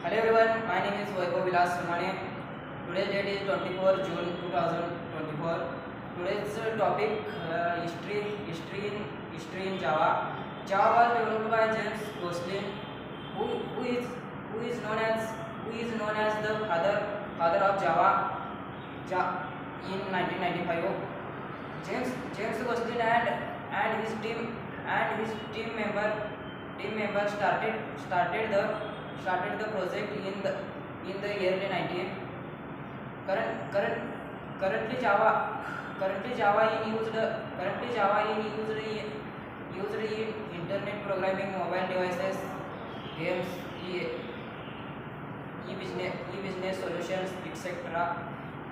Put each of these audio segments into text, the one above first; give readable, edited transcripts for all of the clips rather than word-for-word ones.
Hello everyone, my name is Vaibhav Vilas Samane. Today's date is 24 June 2024. Today's topic history in Java. Java was developed by James Gosling, who, who is who is known as the father of Java, in 1995. James Gosling and his team member started the project in the early 19. Current, current, currently Java in used currently Java in used in internet programming, mobile devices, games, e-business solutions, etc.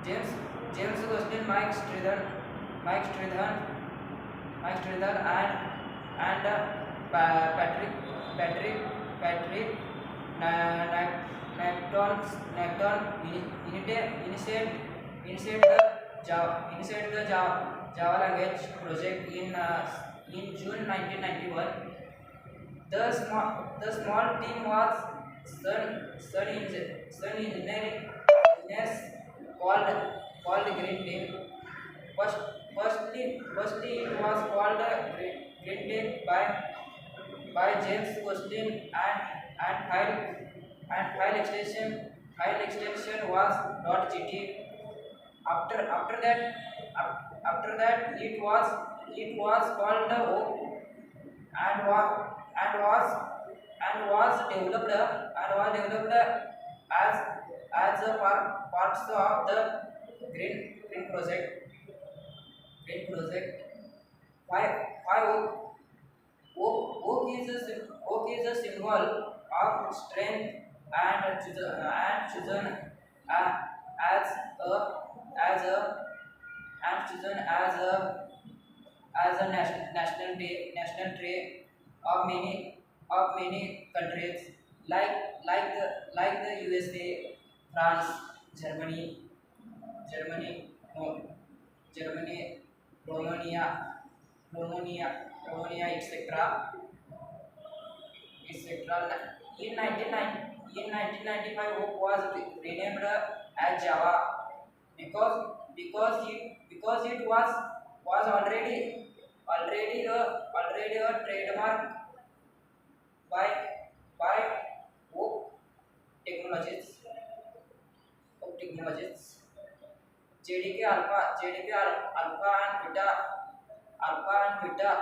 James James Gosling, Mike Strathan, Mike Strathan and Patrick Nacton initiated the Java language project in June 1991. The small team was Sun engineers called Green Team. First, firstly, it was called Green Team by James Gosling, and file extension was .gt. After that it was called O, and was developed as a parts of the green project. Why oak is a symbol of strength and chosen as as a chosen as a national tree of many countries, like the USA, France, Germany, Germany, no, Germany, Romania, etc. etc. In 1995, Hope was renamed as Java because it was already a trademark by by Hope Technologies. JDK Alpha and Beta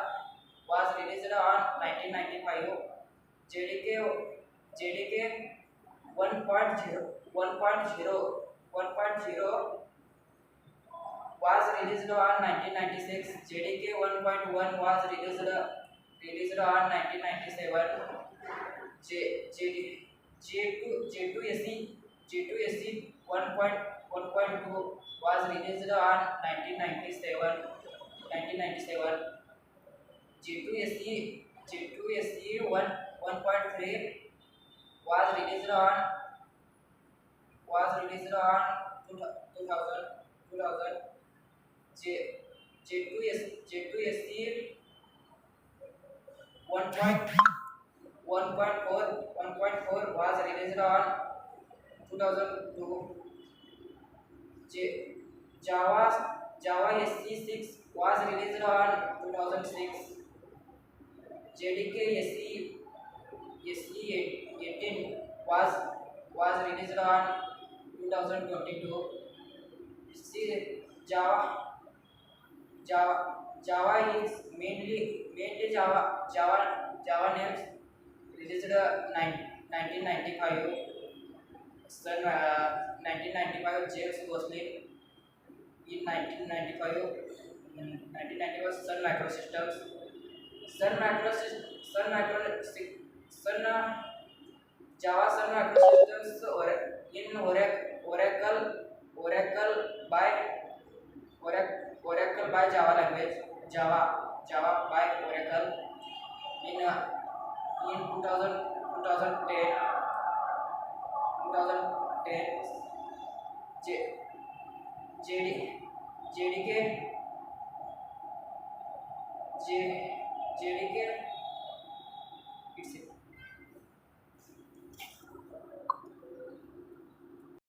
was released on 1995. JDK 1.0 was released on 1996. JDK 1.1 was released on 1997. J2SE 1.2 was released on 1997. J2SE 1.3 was released on 2000. J2SE 1.4 was released on 2002. Java SE6 was released on 2006. JDK SE18 was released on 2022. See, Java is mainly Java names released 1995. 1995 James Gosling. In 1995 Sun Microsystems. Sun Java Sun Microsystems in Oracle by Java language. Java by Oracle in 2010. J, JD, JDK J, JDK it's